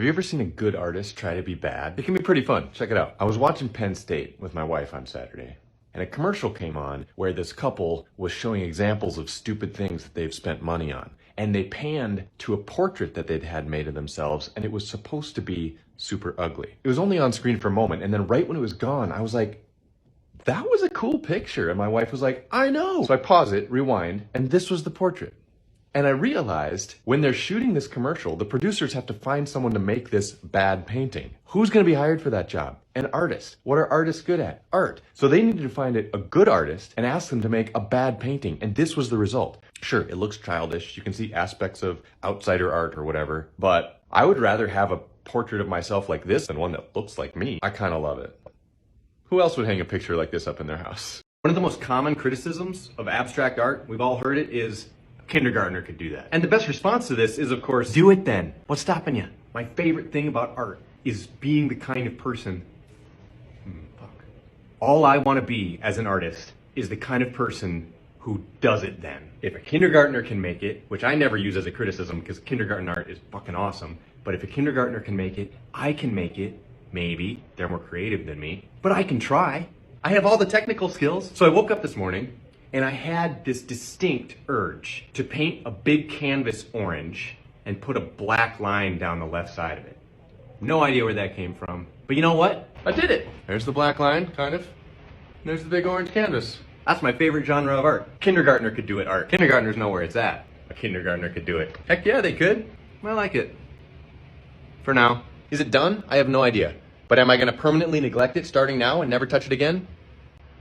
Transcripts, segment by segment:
Have you ever seen a good artist try to be bad? It can be pretty fun. Check it out. I was watching Penn State with my wife on Saturday, and a commercial came on where this couple was showing examples of stupid things that they've spent money on. And they panned to a portrait that they'd had made of themselves, and it was supposed to be super ugly. It was only on screen for a moment, and then right when it was gone, I was like, that was a cool picture. And my wife was like, I know. So I pause it, rewind, and this was the portrait. And I realized when they're shooting this commercial, the producers have to find someone to make this bad painting. Who's going to be hired for that job? An artist. What are artists good at? Art. So they needed to find a good artist and ask them to make a bad painting. And this was the result. Sure, it looks childish. You can see aspects of outsider art or whatever. But I would rather have a portrait of myself like this than one that looks like me. I kind of love it. Who else would hang a picture like this up in their house? One of the most common criticisms of abstract art, we've all heard it, is kindergartner could do that. And the best response to this is, of course, do it then. What's stopping you? My favorite thing about art is being the kind of person, all I want to be as an artist is the kind of person who does it then. If a kindergartner can make it, which I never use as a criticism because kindergarten art is fucking awesome, but if a kindergartner can make it, I can make it. Maybe. They're more creative than me, but I can try. I have all the technical skills. So I woke up this morning and I had this distinct urge to paint a big canvas orange and put a black line down the left side of it. No idea where that came from, but you know what? I did it. There's the black line, kind of. There's the big orange canvas. That's my favorite genre of art. Kindergartner could do it art. Kindergartners know where it's at. A kindergartner could do it. Heck yeah, they could. I like it. For now. Is it done? I have no idea. But am I going to permanently neglect it starting now and never touch it again?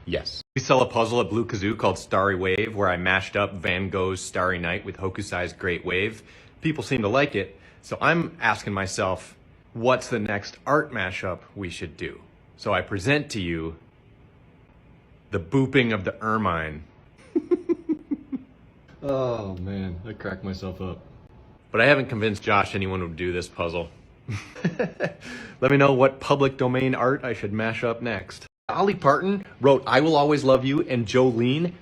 Yes. We sell a puzzle at Blue Kazoo called Starry Wave, where I mashed up Van Gogh's Starry Night with Hokusai's Great Wave. People seem to like it, so I'm asking myself, what's the next art mashup we should do? So I present to you the booping of the ermine. Oh man, I cracked myself up. But I haven't convinced Josh anyone would do this puzzle. Let me know what public domain art I should mash up next. Dolly Parton wrote I Will Always Love You and Jolene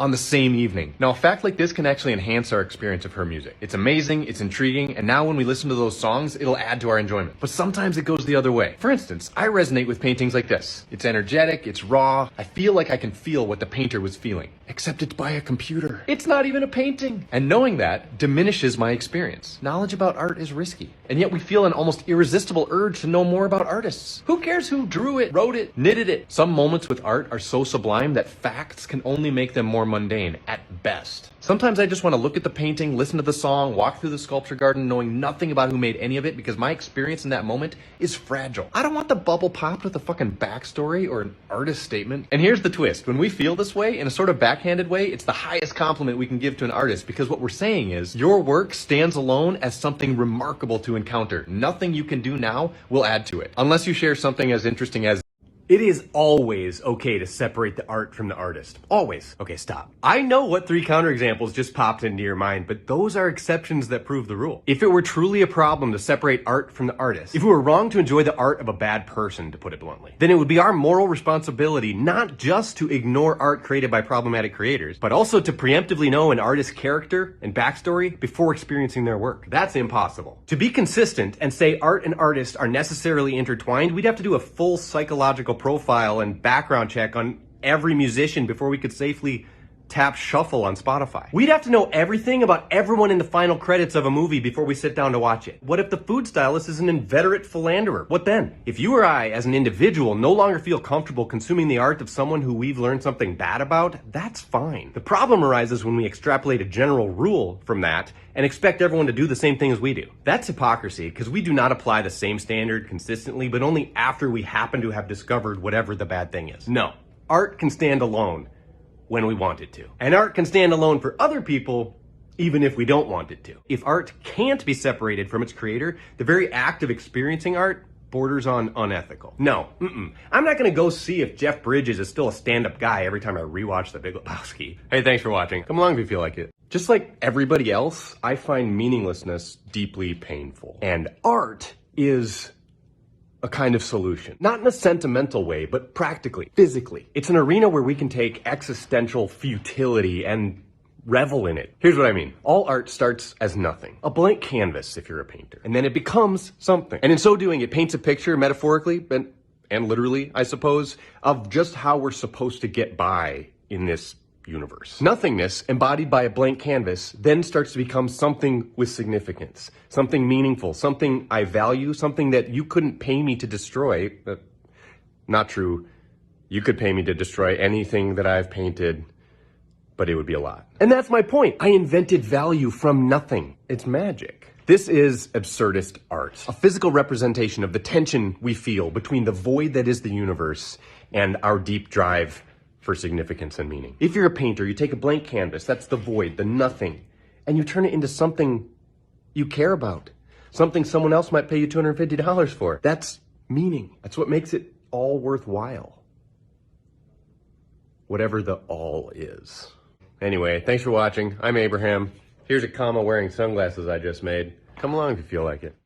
on the same evening. Now, a fact like this can actually enhance our experience of her music. It's amazing, it's intriguing, and now when we listen to those songs, it'll add to our enjoyment. But sometimes it goes the other way. For instance, I resonate with paintings like this. It's energetic, it's raw. I feel like I can feel what the painter was feeling. Except it's by a computer. It's not even a painting. And knowing that diminishes my experience. Knowledge about art is risky. And yet we feel an almost irresistible urge to know more about artists. Who cares who drew it, wrote it, knitted it? Some moments with art are so sublime that facts can only make them more mundane at best. Sometimes I just want to look at the painting, listen to the song, walk through the sculpture garden knowing nothing about who made any of it because my experience in that moment is fragile. I don't want the bubble popped with a fucking backstory or an artist statement. And here's the twist. When we feel this way, in a sort of backhanded way, it's the highest compliment we can give to an artist because what we're saying is your work stands alone as something remarkable to encounter. Nothing you can do now will add to it. Unless you share something as interesting as it is always okay to separate the art from the artist. Always. Okay, stop. I know what 3 counterexamples just popped into your mind, but those are exceptions that prove the rule. If it were truly a problem to separate art from the artist, if we were wrong to enjoy the art of a bad person, to put it bluntly, then it would be our moral responsibility not just to ignore art created by problematic creators, but also to preemptively know an artist's character and backstory before experiencing their work. That's impossible. To be consistent and say art and artist are necessarily intertwined, we'd have to do a full psychological profile and background check on every musician before we could safely tap shuffle on Spotify. We'd have to know everything about everyone in the final credits of a movie before we sit down to watch it. What if the food stylist is an inveterate philanderer? What then? If you or I, as an individual, no longer feel comfortable consuming the art of someone who we've learned something bad about, that's fine. The problem arises when we extrapolate a general rule from that and expect everyone to do the same thing as we do. That's hypocrisy, because we do not apply the same standard consistently, but only after we happen to have discovered whatever the bad thing is. No, art can stand alone when we want it to. And art can stand alone for other people even if we don't want it to. If art can't be separated from its creator, the very act of experiencing art borders on unethical. No, I'm not gonna go see if Jeff Bridges is still a stand-up guy every time I rewatch The Big Lebowski. Hey, thanks for watching. Come along if you feel like it. Just like everybody else, I find meaninglessness deeply painful. And art is a kind of solution. Not in a sentimental way, but practically, physically. It's an arena where we can take existential futility and revel in it. Here's what I mean. All art starts as nothing. A blank canvas, if you're a painter. And then it becomes something. And in so doing, it paints a picture, metaphorically, and literally, I suppose, of just how we're supposed to get by in this universe. Nothingness, embodied by a blank canvas, then starts to become something with significance, something meaningful, something I value, something that you couldn't pay me to destroy. Not true. You could pay me to destroy anything that I've painted, but it would be a lot. And that's my point. I invented value from nothing. It's magic. This is absurdist art, a physical representation of the tension we feel between the void that is the universe and our deep drive for significance and meaning. If you're a painter, you take a blank canvas, that's the void, the nothing, and you turn it into something you care about, something someone else might pay you $250 for. That's meaning. That's what makes it all worthwhile. Whatever the all is. Anyway, thanks for watching. I'm Abraham. Here's a comma wearing sunglasses I just made. Come along if you feel like it.